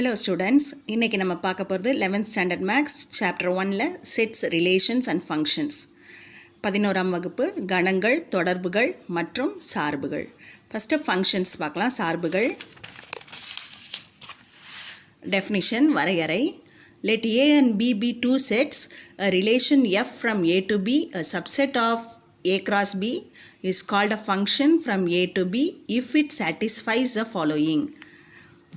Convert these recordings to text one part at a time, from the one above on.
Hello students, இன்னைக்கு நம்ம பார்க்க போகிறது 11th ஸ்டாண்டர்ட் மேக்ஸ் சாப்டர் 1ல செட்ஸ் ரிலேஷன்ஸ் அண்ட் ஃபங்க்ஷன்ஸ் 11ஆம் வகுப்பு கணங்கள் தொடர்புகள் மற்றும் சார்புகள். ஃபஸ்ட்டு ஃபங்க்ஷன்ஸ் பார்க்கலாம். சார்புகள். டெஃபினிஷன் வரையறை. Let A and B be two sets. A relation F from A to B, a subset of A cross B, is called a function from A to B if it satisfies the following.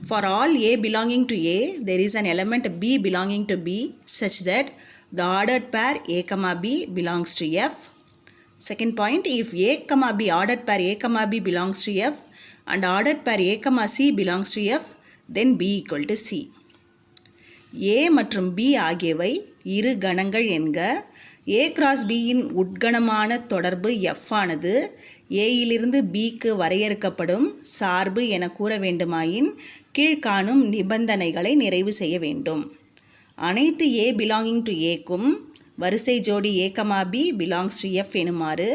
For all A belonging to A, there is an element B belonging to B such that the ordered pair A, B belongs to F. Second point, if A, B, ordered pair A, B belongs to F and ordered pair A, C belongs to F, then B equal to C. A மற்றும் B ஆகியவை இரு கணங்கள் என்க. A cross B இன் உட்கணமான தொடர்பு F ஆனது ஏயிலிருந்து பிக்கு வரையறுக்கப்படும் சார்பு என கூற வேண்டுமாயின் கீழ்காணும் நிபந்தனைகளை நிறைவு செய்ய வேண்டும். அனைத்து A belonging to Aக்கும் வரிசை ஜோடி A, B belongs to F எனுமாறு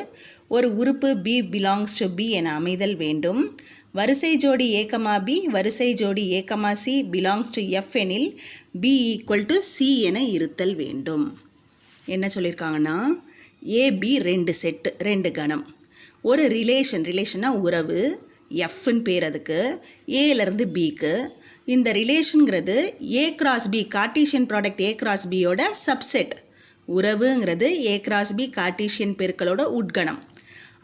ஒரு உறுப்பு B belongs to B என அமைதல் வேண்டும். வரிசை ஜோடி A, B வரிசை ஜோடி A, C belongs to F எனில் B equal to C என இருத்தல் வேண்டும். என்ன சொல்லியிருக்காங்கன்னா AB ரெண்டு செட்டு, ரெண்டு கணம். ஒரு ரிலேஷன்னா உறவு, எஃப்னு பேர் அதுக்கு, ஏலேருந்து பிக்கு. இந்த ரிலேஷனுங்கிறது a cross B Cartesian product a cross பியோட சப்செட். உறவுங்கிறது ஏ கிராஸ் பி கார்ட்டீசியன் பெருக்களோட உட்கணம்.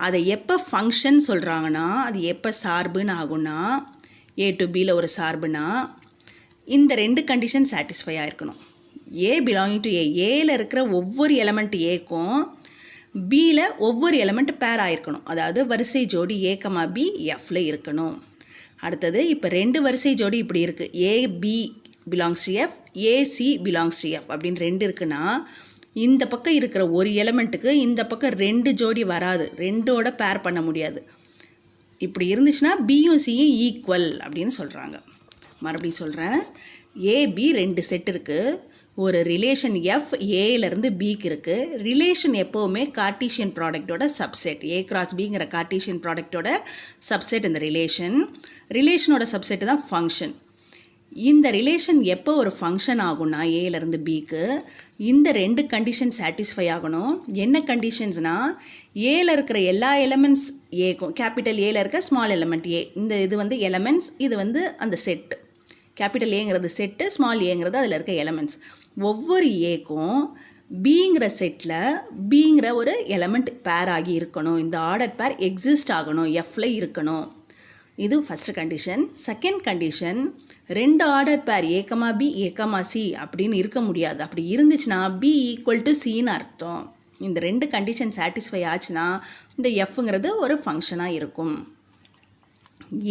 அதை எப்போ ஃபங்க்ஷன் சொல்கிறாங்கன்னா அது எப்போ சார்புன்னு ஆகும்னா ஏ டு பியில் ஒரு சார்புனா இந்த ரெண்டு கண்டிஷன் சாட்டிஸ்ஃபை ஆகிருக்கணும். ஏ பிலாங்கிங் டு ஏல இருக்கிற ஒவ்வொரு எலமெண்ட் ஏக்கும் பியில் ஒவ்வொரு எலமெண்ட் பேர் ஆகிருக்கணும். அதாவது வரிசை ஜோடி ஏ, பி எஃப்ல இருக்கணும். அடுத்தது இப்போ ரெண்டு வரிசை ஜோடி இப்படி இருக்குது. A B belongs to F, A C belongs to F அப்படின்னு ரெண்டு இருக்குன்னா இந்த பக்கம் இருக்கிற ஒரு எலமெண்ட்டுக்கு இந்த பக்கம் ரெண்டு ஜோடி வராது, ரெண்டோட பேர் பண்ண முடியாது. இப்படி இருந்துச்சுன்னா பியும் சியும் ஈக்குவல் அப்படின்னு சொல்கிறாங்க. மறுபடியும் சொல்கிறேன், ஏபி ரெண்டு செட் இருக்குது. ஒரு ரிலேஷன் எஃப் ஏலேருந்து பிக்கு இருக்குது. ரிலேஷன் எப்போவுமே கார்ட்டீசியன் ப்ராடக்டோட சப்செட். ஏ கிராஸ் பிங்கிற கார்ட்டீசியன் ப்ராடக்டோட சப்செட் இந்த ரிலேஷனோட சப்செட்டு தான் ஃபங்க்ஷன். இந்த ரிலேஷன் எப்போ ஒரு ஃபங்க்ஷன் ஆகும்னா ஏலேருந்து பிக்கு இந்த ரெண்டு கண்டிஷன் சாட்டிஸ்ஃபை ஆகணும். என்ன கண்டிஷன்ஸ்னால் ஏல இருக்கிற எல்லா எலமெண்ட்ஸ் ஏக்கும், கேபிட்டல் ஏல இருக்க ஸ்மால் எலமெண்ட் ஏ, இந்த இது வந்து எலமெண்ட்ஸ், இது வந்து அந்த செட்டு. கேபிட்டல் ஏங்கிறது செட்டு, ஸ்மால் ஏங்கிறது அதில் இருக்க எலமெண்ட்ஸ். ஒவ்வொரு ஏக்கும் பிங்கிற செட்டில் பிங்கிற ஒரு எலமெண்ட் பேர் ஆகி இருக்கணும். இந்த ஆர்டர் பேர் எக்ஸிஸ்ட் ஆகணும், எஃப்ல இருக்கணும். இது ஃபஸ்ட்டு கண்டிஷன். செகண்ட் கண்டிஷன், ரெண்டு ஆர்டர் பேர் ஏ, பி ஏ, சி அப்படின்னு இருக்க முடியாது. அப்படி இருந்துச்சுன்னா பி ஈக்குவல் டு சின்னு அர்த்தம். இந்த ரெண்டு கண்டிஷன் சாட்டிஸ்ஃபை ஆச்சுன்னா இந்த எஃப்ங்கிறது ஒரு ஃபங்க்ஷனாக இருக்கும்.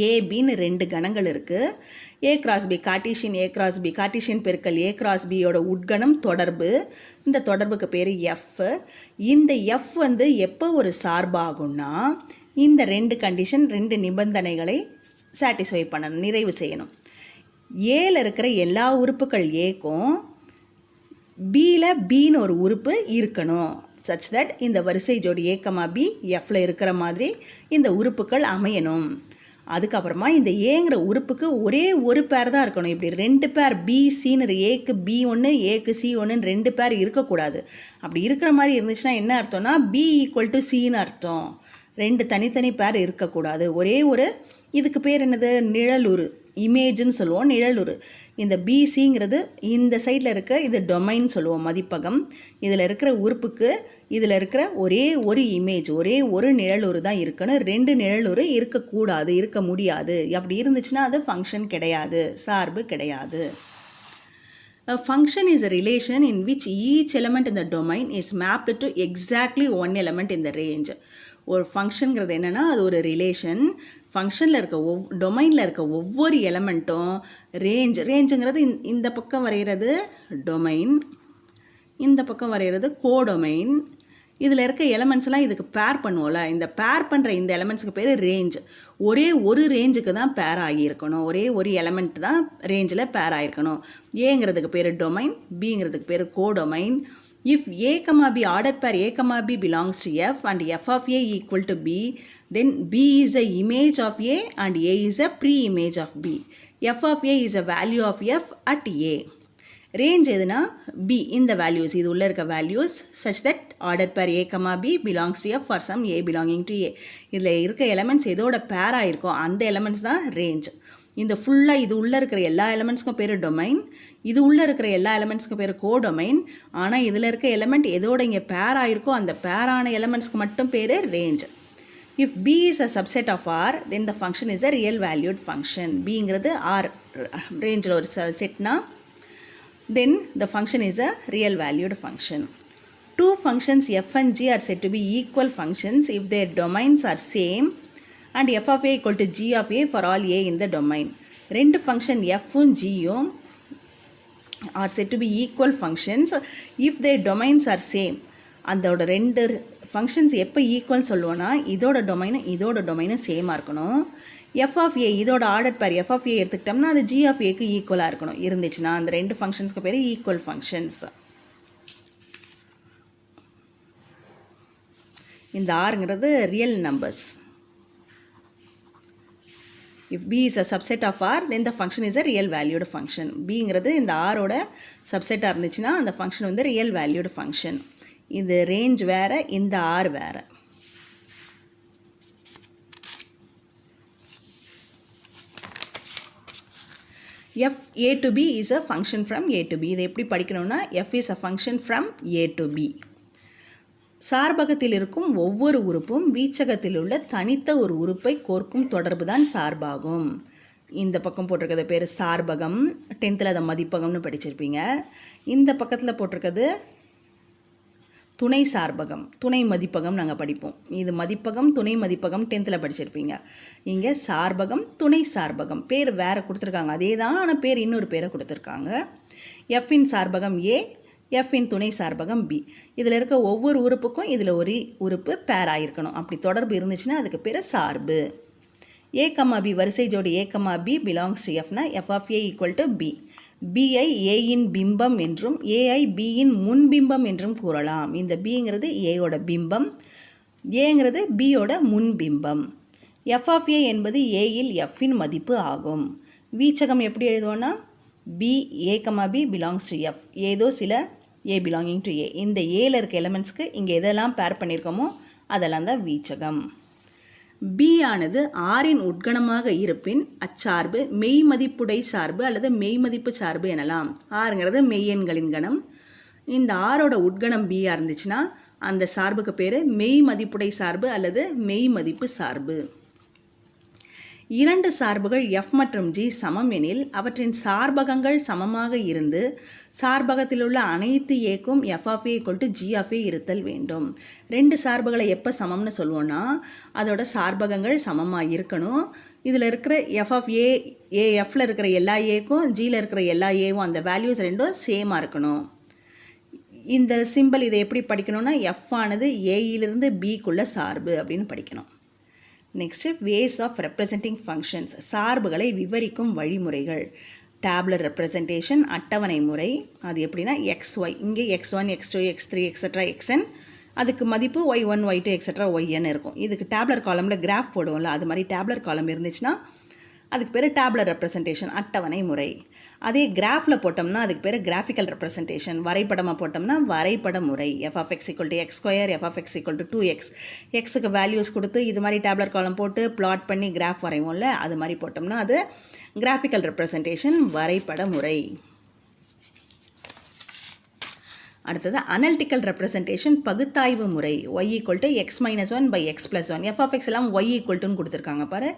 ஏபின்னு ரெண்டு கணங்கள் இருக்குது. A cross B Cartesian A cross B Cartesian பெருக்கல் ஏ கிராஸ் பியோட உட்கணம் தொடர்பு. இந்த தொடர்புக்கு பேர் எஃப். இந்த எஃப் வந்து எப்போ ஒரு சார்பாகும்னா இந்த ரெண்டு கண்டிஷன், ரெண்டு நிபந்தனைகளை சாட்டிஸ்ஃபை பண்ணணும், நிறைவு செய்யணும். ஏல இருக்கிற எல்லா உறுப்புகள் ஏக்கும் பியில் பின்னு ஒரு உறுப்பு இருக்கணும். சச் தட் இந்த வரிசை ஜோடி ஏ, பி எஃப்ல இருக்கிற மாதிரி இந்த உறுப்புகள் அமையணும். அதுக்கப்புறமா இந்த ஏங்கிற உறுப்புக்கு ஒரே ஒரு பேர் தான் இருக்கணும். இப்படி ரெண்டு பேர் பி சின்னு ஏக்கு பி ஒன்று ஏக்கு சி ஒன்றுன்னு ரெண்டு பேர் இருக்கக்கூடாது. அப்படி இருக்கிற மாதிரி இருந்துச்சுன்னா என்ன அர்த்தம்னா பி ஈக்குவல் டு சின்னு அர்த்தம். ரெண்டு தனித்தனி பேர் இருக்கக்கூடாது. ஒரே ஒரு, இதுக்கு பேர் என்னது, நிழலுரு, இமேஜ்னு சொல்லுவோம், நிழலுரு. இந்த பிசிங்கிறது இந்த சைடில் இருக்க இது டொமைன் சொல்லுவோம், மதிப்பகம். இதில் இருக்கிற உறுப்புக்கு இதில் இருக்கிற ஒரே ஒரு இமேஜ், ஒரே ஒரு நிழலுரு தான் இருக்கணும். ரெண்டு நிழலுரு இருக்கக்கூடாது, இருக்க முடியாது. அப்படி இருந்துச்சுன்னா அது ஃபங்க்ஷன் கிடையாது, சார்பு கிடையாது. A function is a relation in which each element in the domain is mapped to exactly one element in the range. ஒரு ஃபங்க்ஷனுங்கிறது என்னென்னா அது ஒரு ரிலேஷன். ஃபங்க்ஷனில் இருக்க டொமைனில் இருக்க ஒவ்வொரு எலமெண்ட்டும் ரேஞ்சுங்கிறது இந்த பக்கம் வரைகிறது டொமைன், இந்த பக்கம் வரைகிறது கோடொமைன். இதில் இருக்க எலமெண்ட்ஸ்லாம் இதுக்கு பேர் பண்ணுவோம்ல, இந்த பேர் பண்ணுற இந்த எலமெண்ட்ஸுக்கு பேர் ரேஞ்ச். ஒரே ஒரு ரேஞ்சுக்கு தான் பேர் ஆகியிருக்கணும், ஒரே ஒரு எலமெண்ட் தான் ரேஞ்சில் பேர் ஆகிருக்கணும். ஏங்கிறதுக்கு பேர் டொமைன், பிங்கிறதுக்கு பேர் codomain. If a comma b ordered pair a comma b belongs to f and f of a equal to b, then b is a image of a and a is a pre-image of b. F of a is a value of f at a. Range எதுனா b in the values, இது உள்ள இருக்க values such that ordered pair a comma b belongs to f for some a belonging to a. இதில் இருக்க elements எதோட pair ஆயிருக்கோ அந்த elements தான் range. இந்த ஃபுல்லாக இது உள்ளே இருக்கிற எல்லா எலமெண்ட்ஸ்க்கும் பேர் டொமைன், இது உள்ளே இருக்கிற எல்லா எலமெண்ட்ஸ்க்கும் பேர் கோடொமைன். ஆனால் இதில் இருக்க எலமெண்ட் எதோட இங்கே பேர் ஆயிருக்கோ அந்த பேரான எலமெண்ட்ஸ்க்கு மட்டும் பேர் range. If b is a subset of R, then the function is a real valued function. bங்கிறது R ரேஞ்சில் ஒரு செட்னா then the function is a real valued function. Two functions f and g are said to be equal functions if their domains are same and f of a equal to g of a for all a in the domain. ரெண்டு function fம் gயும் are said to be equal functions if their domains are same. அதோட ரெண்டு functions எப்போ equal சொல்லுவோன்னா இதோட டொமைனும் சேமாக இருக்கணும். f of a இதோட order பேர் f of a எடுத்துக்கிட்டோம்னா அது g of aக்கு ஈக்குவலாக இருக்கணும். இருந்துச்சுன்னா அந்த ரெண்டு ஃபங்க்ஷன்ஸ்க்கு பேர் ஈக்குவல் ஃபங்க்ஷன்ஸ். இந்த ஆறுங்கிறது real numbers. If b is a subset of R, then the function is a real valued function. bங்கிறது இந்த Rோட சப்செட்டாக இருந்துச்சுன்னா அந்த ஃபங்க்ஷன் வந்து ரியல் வேல்யூடு ஃபங்க்ஷன். இது ரேஞ்ச் வேறு, இந்த R வேறு. f a to b is a function from a to b. இதை எப்படி படிக்கணும்னா f is a function from a to b. சார்பகத்தில் இருக்கும் ஒவ்வொரு உறுப்பும் வீச்சகத்தில் உள்ள தனித்த ஒரு உறுப்பை கோர்க்கும் தொடர்பு தான் சார்பாகும். இந்த பக்கம் போட்டிருக்கிறது பேர் சார்பகம், 10th அதை மதிப்பகம்னு படிச்சிருப்பீங்க. இந்த பக்கத்தில் போட்டிருக்கிறது துணை சார்பகம், துணை மதிப்பகம் நாங்கள் படிப்போம். இது மதிப்பகம், துணை மதிப்பகம் 10th படிச்சிருப்பீங்க. இங்கே சார்பகம், துணை சார்பகம் பேர் வேறு கொடுத்துருக்காங்க, அதே தான், ஆனால் பேர் இன்னொரு பேரை கொடுத்துருக்காங்க. எஃப்பின் சார்பகம் ஏ, எஃப்பின் துணை சார்பகம் பி. இதில் இருக்க ஒவ்வொரு உறுப்புக்கும் இதில் ஒரு உறுப்பு பேர் ஆகிருக்கணும். அப்படி தொடர்பு இருந்துச்சுன்னா அதுக்கு பேர் சார்பு. ஏ கம்மா பி வரிசை ஜோடி a comma b belongs to எஃப்னா f of A equal to b. B i ஏயின் பிம்பம் என்றும் ஏஐ பியின் முன்பிம்பம் என்றும் கூறலாம். இந்த பிங்கிறது ஏயோட பிம்பம், ஏங்கிறது பியோட முன்பிம்பம். எஃப் ஆஃப் ஏ என்பது ஏயில் எஃப்பின் மதிப்பு ஆகும். வீச்சகம் எப்படி எழுதுவோன்னா b a comma b belongs to f, ஏதோ சில ஏ பிலாங்கிங் டு ஏ. இந்த ஏல இருக்க எலமெண்ட்ஸ்க்கு இங்கே எதெல்லாம் பேர் பண்ணியிருக்கோமோ அதெல்லாம் தான் வீச்சகம். பி ஆனது ஆரின் உட்கணமாக இருப்பின் அச்சார்பு மெய் மதிப்புடை சார்பு அல்லது மெய் மதிப்பு சார்பு எனலாம். ஆறுங்கிறது மெய்யெண்களின் கணம். இந்த ஆரோட உட்கணம் பியாக இருந்துச்சுன்னா அந்த சார்புக்கு பேர் மெய் மதிப்புடை சார்பு அல்லது மெய் மதிப்பு சார்பு. இரண்டு சார்புகள் f மற்றும் g சமம் எனில் அவற்றின் சார்பகங்கள் சமமாக இருந்து சார்பகத்தில் உள்ள அனைத்து ஏக்கும் f of a equal to g of a இருத்தல் வேண்டும். ரெண்டு சார்புகளை எப்போ சமம்னு சொல்லுவோன்னா அதோட சார்பகங்கள் சமமாக இருக்கணும். இதில் இருக்கிற f of a, fல இருக்கிற எல்லா ஏக்கும் gயில் இருக்கிற எல்லா ஏவும் அந்த வேல்யூஸ் ரெண்டும் சேமாக இருக்கணும். இந்த சிம்பிள் இதை எப்படி படிக்கணும்னா f ஆனது ஏயிலிருந்து பிக்குள்ள சார்பு அப்படின்னு படிக்கணும். Next ways of representing functions, சார்புகளை விவரிக்கும் வழிமுறைகள். டேப்லர் ரெப்ரசன்டேஷன், அட்டவணை முறை. அது எப்படின்னா XY, இங்கே x1 x2 x3 extra xn, அதுக்கு மதிப்பு y1 y2 எக்ஸட்ரா yn இருக்கும். இதுக்கு டேப்லர் காலமில் கிராஃப் போடுவோம்ல, அது மாதிரி டேப்லர் காலம் இருந்துச்சுன்னா அதுக்கு பேர் டேப்லர் ரெப்ரசன்டேஷன், அட்டவணை முறை. அதே கிராஃபில் போட்டோம்னா அதுக்கு பேர் கிராஃபிக்கல் ரெப்ரசன்டேஷன், வரைபடமாக போட்டோம்னா வரைபட முறை. f of x equal to x square, f of x equal to 2x. எக்ஸுக்கு வேல்யூஸ் கொடுத்து இது மாதிரி டேப்லர் காலம் போட்டு பிளாட் பண்ணி கிராஃப் வரைவோம்ல, அது மாதிரி போட்டோம்னா அது கிராஃபிக்கல் ரெப்ரசன்டேஷன், வரைபட முறை. அடுத்தது அனலிட்டிக்கல் ரெப்ரசன்டேஷன், பகுத்தாய்வு முறை. y equal to x minus 1 by x plus 1. f of x எல்லாம் y equal toன்னு கொடுத்துருக்காங்க பாரு,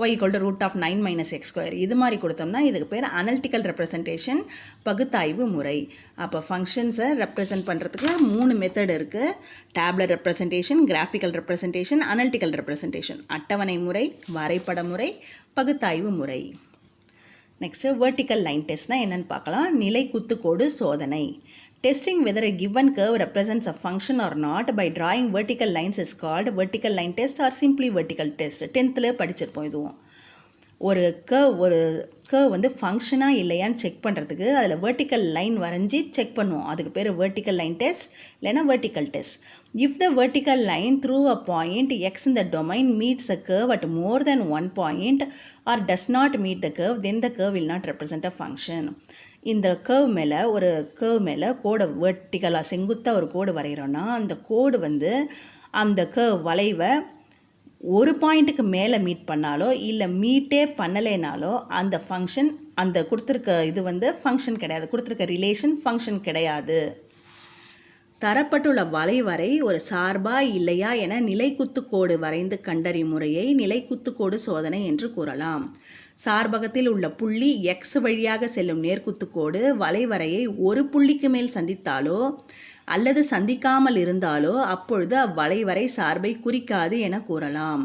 y equal to root of 9 minus x square. இது மாதிரி கொடுத்தோம்னா இதுக்கு பேர் அனலிட்டிக்கல் ரெப்ரசன்டேஷன், பகுத்தாய்வு முறை. அப்போ ஃபங்க்ஷன்ஸை ரெப்ரசன்ட் பண்ணுறதுக்கு 3 மெத்தட் இருக்குது. டேப்லர் representation, graphical representation, analytical representation. அட்டவணை முறை, வரைபட முறை, பகுத்தாய்வு முறை. நெக்ஸ்ட்டு வெர்டிக்கல் லைன் டெஸ்ட்னால் என்னென்னு பார்க்கலாம். நிலை குத்துக்கோடு சோதனை. Testing whether a given curve represents a function or not by drawing vertical lines is called vertical line test or simply vertical test. 10th படிச்சிருப்போம் இதுவும். ஒரு கர்வ் வந்து ஃபங்க்ஷனாக இல்லையான்னு செக் பண்ணுறதுக்கு அதில் வெர்டிக்கல் லைன் வரைஞ்சி செக் பண்ணுவோம். அதுக்கு பேர் வெர்டிக்கல் லைன் டெஸ்ட் இல்லைன்னா vertical test. If the vertical line through a point X in the domain meets a curve at more than one point or does not meet the curve, then the curve will not represent a function. இந்த curve மேலே கோடை வெர்டிக்கலாக செங்குத்தாக ஒரு கோடு வரைகிறோன்னா அந்த கோடு வந்து அந்த வளைவை ஒரு பாயிண்ட்டுக்கு மேலே மீட் பண்ணாலோ இல்லை மீட்டே பண்ணலைனாலோ அந்த ஃபங்க்ஷன் அந்த கொடுத்துருக்க இது வந்து ஃபங்க்ஷன் கிடையாது, கொடுத்துருக்க ரிலேஷன் ஃபங்க்ஷன் கிடையாது. தரப்பட்டுள்ள வளைவரை ஒரு சார்பா இல்லையா என நிலைக்குத்துக்கோடு வரைந்து கண்டறியும் முறையை நிலைக்குத்துக்கோடு சோதனை என்று கூறலாம். சார்பகத்தில் உள்ள புள்ளி எக்ஸ் வழியாக செல்லும் நேர்க்குத்துக்கோடு வளைவரையை ஒரு புள்ளிக்கு மேல் சந்தித்தாலோ அல்லது சந்திக்காமல் இருந்தாலோ அப்பொழுது அவ்வளைவரை சார்பை குறிக்காது என கூறலாம்.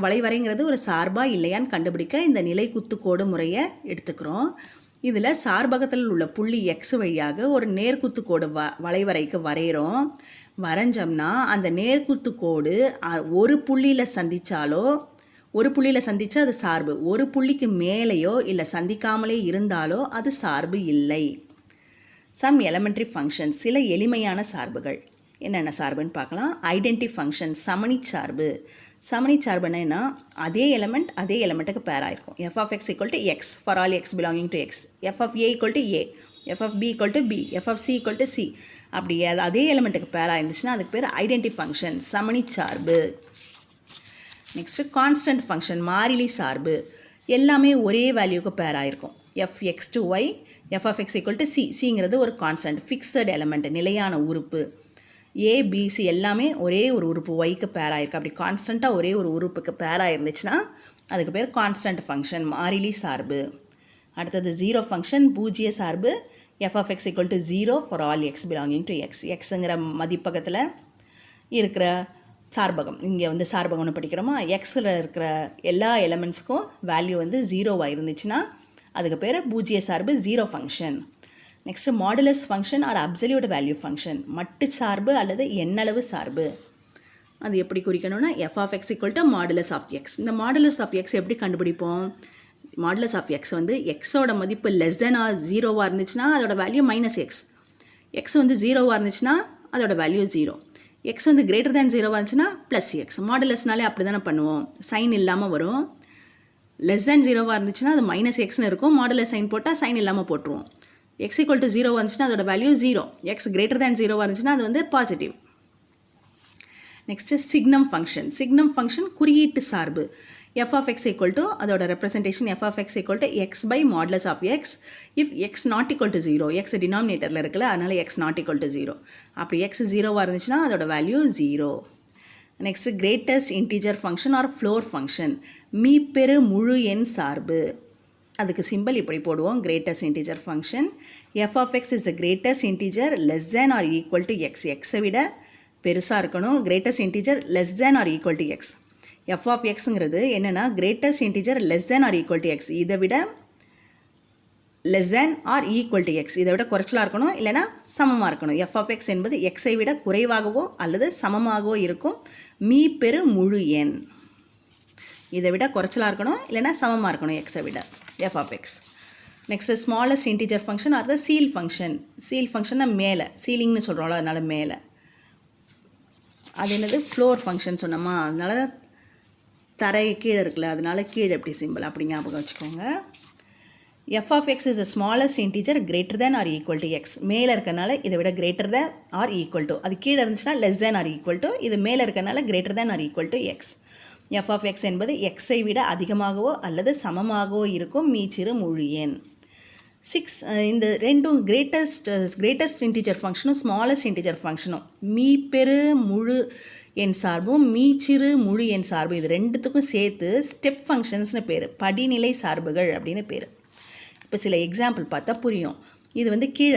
வளைவரைங்கிறது ஒரு சார்பா இல்லையான்னு கண்டுபிடிக்க இந்த நிலைக்குத்துக்கோடு முறையை எடுத்துக்கிறோம். இதில் சார்பகத்தில் உள்ள புள்ளி எக்ஸ் வழியாக ஒரு நேர்க்குத்துக்கோடு வளைவரைக்கு வரைஞ்சோம்னா அந்த நேர்க்குத்துக்கோடு ஒரு புள்ளியில் சந்தித்தா அது சார்பு, ஒரு புள்ளிக்கு மேலேயோ இல்லை சந்திக்காமலே இருந்தாலோ அது சார்பு இல்லை. சம் எலமெண்ட்ரி ஃபங்க்ஷன்ஸ், சில எளிமையான சார்புகள் என்னென்ன சார்புன்னு பார்க்கலாம். ஐடென்டி ஃபங்க்ஷன், சமணி சார்புன்னா என்ன, அதே எலமெண்ட்டுக்கு பேர் ஆயிருக்கும். f of x equal to x for all x belonging to x, f of a equal to a, f of b equal to b, f of c equal to c. அப்படி அதே எலமெண்ட்டுக்கு பேர் ஆயிருந்துச்சுன்னா அதுக்கு பேர் ஐடென்டி ஃபங்க்ஷன், சமணி சார்பு. Next constant function, மாறிலி சார்பு. எல்லாமே ஒரே வேல்யூக்கு பேர் ஆயிருக்கும். f x to y, f of x equal to c, cங்கிறது ஒரு கான்ஸ்டன்ட், ஃபிக்ஸட் எலமெண்ட், நிலையான உறுப்பு. a b c எல்லாமே ஒரே ஒரு உறுப்பு yக்கு பேர் ஆயிருக்கு. அப்படி கான்ஸ்டண்ட்டாக ஒரே ஒரு உறுப்புக்கு பேர் ஆயிருந்துச்சுன்னா அதுக்கு பேர் கான்ஸ்டன்ட் ஃபங்க்ஷன், மாறிலி சார்பு. அடுத்தது ஜீரோ ஃபங்க்ஷன், பூஜ்ஜிய சார்பு. f of x equal to 0 for all x belonging to x. xங்கிற மதிப்பகத்தில் இருக்கிற சார்பகம், இங்கே வந்து சார்பகம்னு படிக்கிறோமா, எக்ஸில் இருக்கிற எல்லா எலமெண்ட்ஸ்க்கும் வேல்யூ வந்து 0வாக இருந்துச்சுன்னா அதுக்கு பேர் பூஜ்ஜிய சார்பு, zero function. Next modulus function or absolute value function, மட்டு சார்பு அல்லது எண்ணளவு சார்பு. அது எப்படி குறிக்கணும்னா f of x equal to modulus of x. இந்த மாடுலஸ் ஆஃப் x எப்படி கண்டுபிடிப்போம்? மாடுலஸ் ஆஃப் x வந்து எக்ஸோட மதிப்பு லெஸ் தென் ஆர் 0வாக இருந்துச்சுன்னா அதோட வேல்யூ -x. எக்ஸ் வந்து 0வாக இருந்துச்சுன்னா அதோட வேல்யூ 0. எக்ஸ் வந்து கிரேட்டர் தேன் 0வாக இருந்துச்சுன்னா +x. மாடுலஸ்னாலே அப்படி தானே பண்ணுவோம், சைன் இல்லாமல் வரும். லெஸ் தேன் 0வாக இருந்துச்சுன்னா அது -xன்னு இருக்கும், மாடுலஸ் சைன் போட்டால் சைன் இல்லாமல் போட்டுருவோம். x equal to 0 வந்துச்சுன்னா அதோட வேல்யூ 0. எக்ஸ் கிரேட்டர் தேன் 0வாக இருந்துச்சுன்னா அது வந்து பாசிட்டிவ். நெக்ஸ்ட்டு சிக்னம் ஃபங்க்ஷன் குறியீட்டு சார்பு. f of x equal to அதோட representation f of x equal to x by modulus of x if x not equal to 0. x டினாமினேட்டரில் இருக்குல்ல, அதனால் x not equal to 0. அப்படி x 0வாக இருந்துச்சுன்னா அதோட value 0. Next greatest integer function or floor function, மீப்பெரு முழு எண் சார்பு. அதுக்கு சிம்பிள் இப்படி போடுவோம், greatest integer function f of x is the greatest integer less than or equal to x. எக்ஸை விட பெருசாக இருக்கணும், greatest integer less than or equal to x. f of xங்கிறது என்னென்னா greatest integer less than or equal to x, இதை விட less than or equal to x, இதை விட குறைச்சலாக இருக்கணும் இல்லைனா சமமாக இருக்கணும். f of x என்பது எக்ஸை விட குறைவாகவோ அல்லது சமமாகவோ இருக்கும் மீப்பெரு முழு எண். இதை விட குறைச்சலாக இருக்கணும் இல்லைனா சமமாக இருக்கணும் எக்ஸை விட, f of x. Next smallest integer function R the seal ஃபங்க்ஷன்னா மேலே, சீலிங்னு சொல்கிறோம்ல அதனால் மேலே. அது என்னது ஃப்ளோர் ஃபங்க்ஷன் சொன்னோமா, அதனால் தரை கீழே இருக்குல்ல, அதனால் கீழே எப்படி சிம்பிள் அப்படி ஞாபகம் வச்சுக்கோங்க. f of x is the smallest integer greater than or equal to x. மேலே இருக்கனால இதை விட greater than or equal to, அது கீழே இருந்துச்சுன்னா less than or equal to, இது மேலே இருக்கனால greater than or equal to x. f of x என்பது எக்ஸை விட அதிகமாகவோ அல்லது சமமாகவோ இருக்கும் மீச்சிறு முழு எண். 6 இந்த ரெண்டும் கிரேட்டஸ்ட் இன்டீஜர் ஃபங்க்ஷனும் ஸ்மாலஸ்ட் இன்டீஜர் ஃபங்க்ஷனும் மீப்பெரு முழு எண் சார்பும் மீச்சிறு முழு எண் சார்பு, இது ரெண்டுத்துக்கும் சேர்த்து ஸ்டெப் ஃபங்க்ஷன்ஸ்னு பேர், படிநிலை சார்புகள் அப்படின்னு பேர். இப்போ சில எக்ஸாம்பிள் பார்த்தா புரியும். இது வந்து கீழே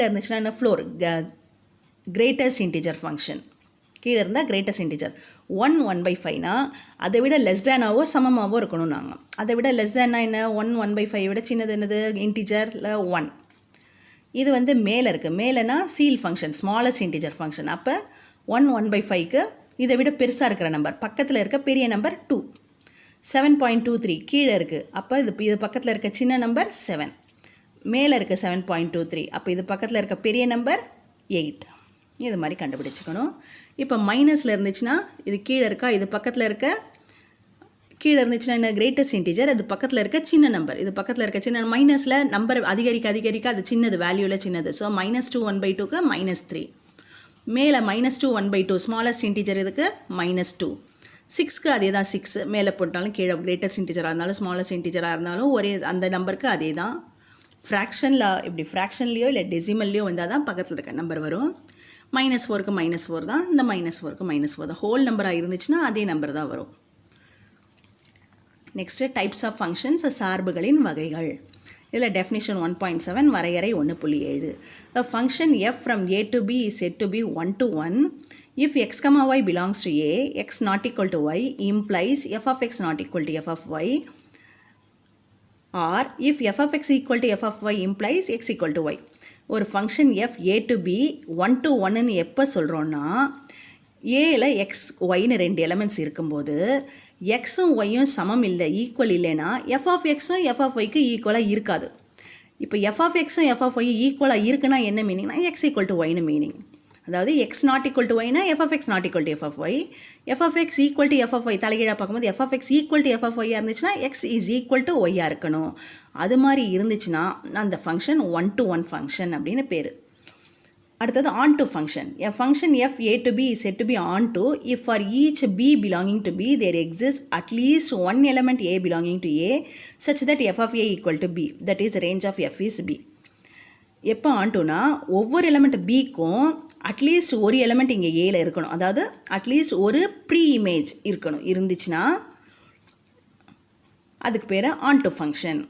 இருந்துச்சுன்னா என்ன, ஃப்ளோர் கிரேட்டஸ்ட் இன்டீஜர் ஃபங்க்ஷன். கீழே இருந்தால் கிரேட்டஸ்ட் இன்டீஜர் 1/5னா அதை விட லெஸ் தேனாவோ சமமாகவோ இருக்கணும். நாங்கள் அதை விட லெஸ் தேனா என்ன, 1/5 விட சின்னது என்னது இன்டீஜரில் 1. இது வந்து மேலே இருக்குது, மேலேனா ceil function, smallest integer function. அப்போ 1/5க்கு இதை விட பெருசாக இருக்கிற நம்பர், பக்கத்தில் இருக்க பெரிய நம்பர் 2. 7.23 கீழே இருக்குது. அப்போ இது பக்கத்தில் இருக்க சின்ன நம்பர் 7, மேலே இருக்க 7.23. அப்போ இது பக்கத்தில் இருக்க பெரிய நம்பர் 8. இது மாதிரி கண்டுபிடிச்சிக்கணும். இப்போ மைனஸில் இருந்துச்சுன்னா இது கீழே இருக்கா, இது பக்கத்தில் இருக்க கீழே இருந்துச்சுன்னா என்ன கிரேட்டஸ்ட் இன்டிஜர், அது பக்கத்தில் இருக்க சின்ன நம்பர், இது பக்கத்தில் இருக்க சின்ன மைனஸில் நம்பர் அதிகரிக்க அது சின்னது, வேல்யூவில் சின்னது. ஸோ -2 1/2க்கு -3. மேலே -2 1/2 ஸ்மாலஸ்ட் இன்டிஜர் இதுக்கு -2. 6க்கு அதே தான், 6 மேலே போட்டாலும் கீழே கிரேட்டஸ்ட் இன்டிஜராக இருந்தாலும் ஸ்மாலஸ்ட் இன்டிஜராக இருந்தாலும் ஒரே அந்த நம்பருக்கு அதே தான். ஃப்ராக்ஷனில் இப்படி ஃப்ராக்ஷன்லேயோ இல்லை டெசிமல்லையோ வந்தால் தான் பக்கத்தில் இருக்க நம்பர் வரும். -4க்கு -4 தான், இந்த -4க்கு -4 தான். ஹோல் நம்பராக இருந்துச்சுன்னா அதே நம்பர் தான் வரும். நெக்ஸ்ட்டு டைப்ஸ் ஆஃப் ஃபங்க்ஷன்ஸ், சார்புகளின் வகைகள். இதில் டெஃபினிஷன் 1.7 வரையறை 1.7. A function f from a to b is said to be 1 to 1 if x, y belongs to a, x not equal to y implies f of x not equal to f of y, or if f of x equal to f of y implies x equal to y. ஒரு function f a to b 1 to 1ன்னு எப்போ சொல்கிறோன்னா, ஏல X ஒய்னு 2 elements இருக்கும்போது எக்ஸும் ஒய்யும் சமம் இல்லை, equal இல்லைன்னா F of எக்ஸும் எஃப் ஆஃப் ஒய்க்கு ஈக்குவலாக இருக்காது. இப்போ எஃப் ஆஃப் எக்ஸும் எஃப் ஆஃப் ஒய் ஈக்குவலாக இருக்குன்னா என்ன மீனிங்னா எக்ஸ் ஈக்குவல் டு ஒய்னு மீனிங். அதாவது எக்ஸ் நாட் ஈக்குவல் டு ஒய்னா F of X not equal to F of Y, F of X equal to F of Y தலைகீழாக பார்க்கும்போது F of X equal to F of ஒய்யாக இருந்துச்சுன்னா X is equal to ஒய்யாக இருக்கணும். அது மாதிரி இருந்துச்சுன்னா அந்த ஃபங்க்ஷன் 1 to 1 ஃபங்க்ஷன் அப்படின்னு பேர். அடுத்தது on to function. A function f a to b is said to be on to if for each b belonging to b there exists at least one element a belonging to a such that f of a equal to b, that is range of f is b. எப்போ ஆன்டோனா ஒவ்வொரு element பிக்கும் at least ஒரு element இங்கே ஏல இருக்கணும், அதாவது at least ஒரு pre image இருக்கணும். இருந்துச்சுன்னா அதுக்கு பேர் Anto function.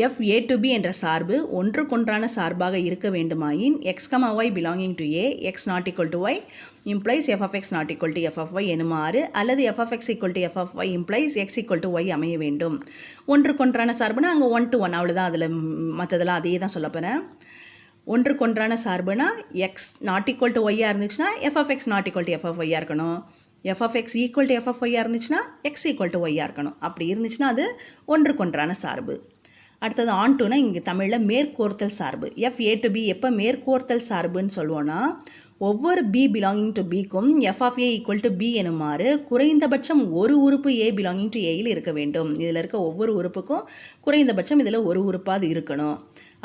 f a to b என்ற சார்பு ஒன்றுக்கொன்றான சார்பாக இருக்க வேண்டுமாயின் x, y belonging to a, x not equal to y implies f of x not equal to f of y எனுமாறு, அல்லது f of x equal to f of y implies x equal to y அமைய வேண்டும். ஒன்றுக்கொன்றான சார்புனா அங்கே 1 to 1 அவ்வளோதான், அதில் மற்றதெல்லாம் அதே தான் சொல்ல போகிறேன். ஒன்றுக்கொன்றான சார்புனா x not equal to y இருந்துச்சுன்னா f of x not equal to f of y இருக்கணும், f of x equal to f of y இருந்துச்சுன்னா x equal to y இருக்கணும். அப்படி இருந்துச்சுன்னா அது ஒன்றுக்கொன்றான சார்பு. அடுத்தது ஆன்டோனா இங்கே தமிழில் மேற்கோர்த்தல் சார்பு. எஃப் ஏ டு பி எப்போ மேற்கோர்த்தல் சார்புன்னு சொல்லுவோன்னா, ஒவ்வொரு பி பிலாங்கிங் டு பிக்கும் F of A equal to B எனுமாறு குறைந்தபட்சம் ஒரு உறுப்பு ஏ பிலாங்கிங் டு ஏயில் இருக்க வேண்டும். இதில் இருக்க ஒவ்வொரு உறுப்புக்கும் குறைந்தபட்சம் இதில் ஒரு உறுப்பாது இருக்கணும்.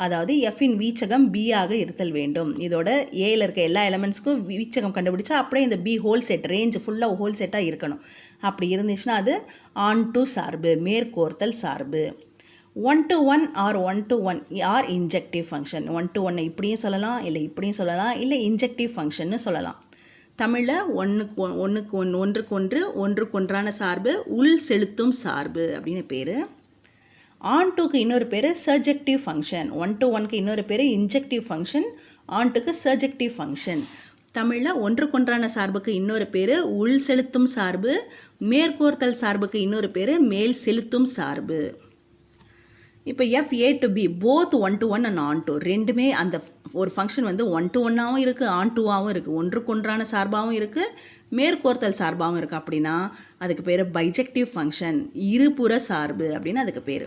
அதாவது எஃப்பின் வீச்சகம் பி ஆக இருத்தல் வேண்டும். இதோட ஏயில் இருக்க எல்லா எலமெண்ட்ஸ்க்கும் வீச்சகம் கண்டுபிடிச்சா அப்படியே இந்த பி ஹோல் செட் ரேஞ்ச் ஃபுல்லாக ஹோல் செட்டாக இருக்கணும். அப்படி இருந்துச்சுன்னா அது ஆன் டு சார்பு, மேற்கோர்த்தல் சார்பு. 1 to 1 or 1 to 1 or injective function. 1 to 1 இப்படியும் சொல்லலாம், இல்லை இப்படியும் சொல்லலாம், இல்லை இன்ஜெக்டிவ் ஃபங்க்ஷன்னு சொல்லலாம். தமிழில் ஒன்றுக்கொன்றான சார்பு உள் செலுத்தும் சார்பு அப்படின்னு பேர். ஆன் டூக்கு இன்னொரு பேர் சர்ஜெக்டிவ் ஃபங்க்ஷன். 1 to 1க்கு இன்னொரு பேர் இன்ஜெக்டிவ் ஃபங்க்ஷன், ஆன் டூக்கு சர்ஜெக்டிவ் ஃபங்க்ஷன். தமிழில் ஒன்றுக்கொன்றான சார்புக்கு இன்னொரு பேர் உள் செலுத்தும் சார்பு, மேற்கோர்த்தல் சார்புக்கு இன்னொரு பேர் மேல் செலுத்தும் சார்பு. இப்போ F A to B both 1 to 1 and onto ரெண்டுமே அந்த ஒரு ஃபங்க்ஷன் வந்து 1 to 1ஆகவும் இருக்குது, ஆன் டூவாகவும் இருக்குது, ஒன்றுக்கொன்றான சார்பாகவும் இருக்குது, மேற்கோர்த்தல் சார்பாகவும் இருக்குது. அப்படின்னா அதுக்கு பேர் பைஜெக்டிவ் ஃபங்க்ஷன், இருபுற சார்பு அப்படின்னு அதுக்கு பேர்.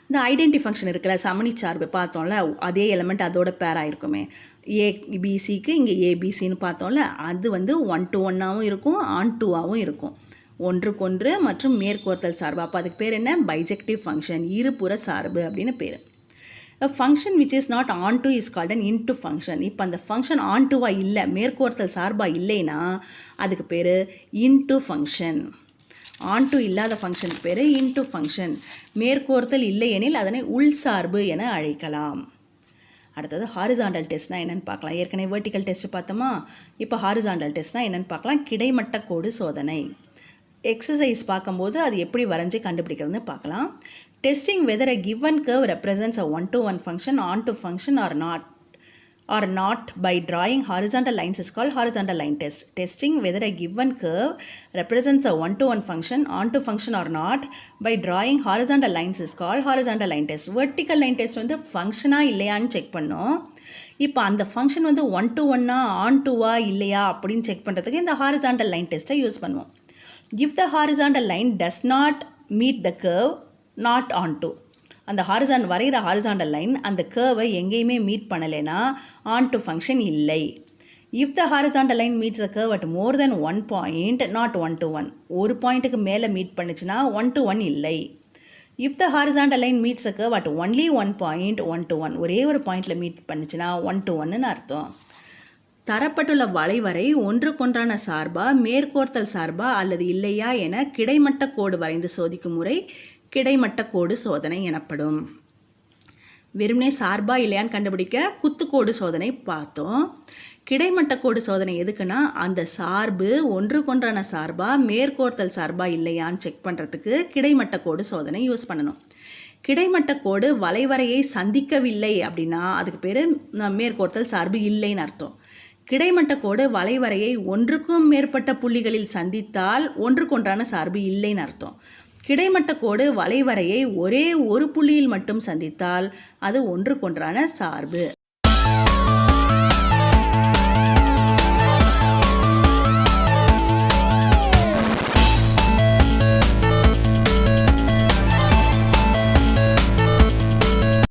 இந்த ஐடென்டி ஃபங்க்ஷன் இருக்குல்ல, சமணி சார்பு பார்த்தோம்ல, அதே எலமெண்ட் அதோட பேராக இருக்குமே, ஏபிசிக்கு இங்கே ஏபிசின்னு பார்த்தோம்ல, அது வந்து 1 to 1ஆகவும் இருக்கும், ஆன் டூவாகவும் இருக்கும், ஒன்றுக்கொன்று மற்றும் மேற்கோர்த்தல் சார்பு. அப்போ அதுக்கு பேர் என்ன? பைஜெக்டிவ் ஃபங்க்ஷன், இருபுற சார்பு அப்படின்னு பேர். Function which is not on to is called an into function. இப்போ அந்த ஃபங்க்ஷன் ஆன் டுவாக இல்லை, மேற்கோர்த்தல் சார்பாக இல்லைன்னா அதுக்கு பேர் இன்டு ஃபங்க்ஷன். ஆன் டு இல்லாத ஃபங்க்ஷனுக்கு பேர் இன்டு ஃபங்க்ஷன். மேற்கோர்த்தல் இல்லை எனில் அதனை உள் சார்பு என அழைக்கலாம். அடுத்தது ஹாரிசாண்டல் டெஸ்ட்னா என்னென்னு பார்க்கலாம். ஏற்கனவே வெர்டிக்கல் டெஸ்ட் பார்த்தோமா, இப்போ ஹாரிசாண்டல் டெஸ்ட்னா என்னென்னு பார்க்கலாம். கிடைமட்ட கோடு சோதனை. எக்ஸசைஸ் பார்க்கும்போது அது எப்படி வரைஞ்சி கண்டுபிடிக்கிறதுன்னு பார்க்கலாம். Testing whether a given curve represents a 1 to 1 function onto function or not by drawing horizontal lines is called horizontal line test. Testing whether a given curve represents a 1 to 1 function on to function or not by drawing horizontal lines is called horizontal line test. Vertical line test வந்து ஃபங்க்ஷனாக இல்லையான்னு check பண்ணோம். இப்போ அந்த function வந்து 1 to 1 on டுவா இல்லையா அப்படின்னு check பண்ணுறதுக்கு இந்த ஹாரிசாண்டல் லைன் டெஸ்ட்டை யூஸ் பண்ணுவோம். If the horizontal line does not meet the curve not on to, அந்த வரைகிற ஹாரிசாண்டல் லைன் அந்த கர்வை எங்கேயுமே மீட் பண்ணலைன்னா ஆன் டு ஃபங்க்ஷன் இல்லை. If the horizontal line meets the curve at more then 1 point not 1 to 1, ஒரு பாயிண்ட்டுக்கு மேலே meet பண்ணுச்சுன்னா 1 to 1 இல்லை. If the horizontal line meets the curve at only 1 point 1 to 1, ஒரே ஒரு பாயிண்டில் மீட் பண்ணுச்சுன்னா 1 to 1ன்னு அர்த்தம். தரப்பட்டுள்ள வளைவரை ஒன்றுக்கொன்றான சார்பா மேற்கோர்த்தல் சார்பா அல்லது இல்லையா என கிடைமட்ட கோடு வரைந்து சோதிக்கும் முறை கிடைமட்ட கோடு சோதனை எனப்படும். வெறுமனே சார்பா இல்லையான்னு கண்டுபிடிக்க குத்துக்கோடு சோதனை பார்த்தோம். கிடைமட்ட கோடு சோதனை எதுக்குன்னா அந்த சார்பு ஒன்றுக்கொன்றான சார்பா மேற்கோர்த்தல் சார்பா இல்லையான்னு செக் பண்ணுறதுக்கு கிடைமட்ட கோடு சோதனை யூஸ் பண்ணணும். கிடைமட்ட கோடு வளைவரையை சந்திக்கவில்லை அப்படின்னா அதுக்கு பேர் மேற்கோர்த்தல் சார்பு இல்லைன்னு அர்த்தம். கிடைமட்ட கோடு வளைவரையை ஒன்றுக்கும் மேற்பட்ட புள்ளிகளில் சந்தித்தால் ஒன்றுக்கொன்றான சார்பு இல்லைன்னு அர்த்தம். கிடைமட்ட கோடு வளைவரையை ஒரே ஒரு புள்ளியில் மட்டும் சந்தித்தால் அது ஒன்றுக்கொன்றான சார்பு.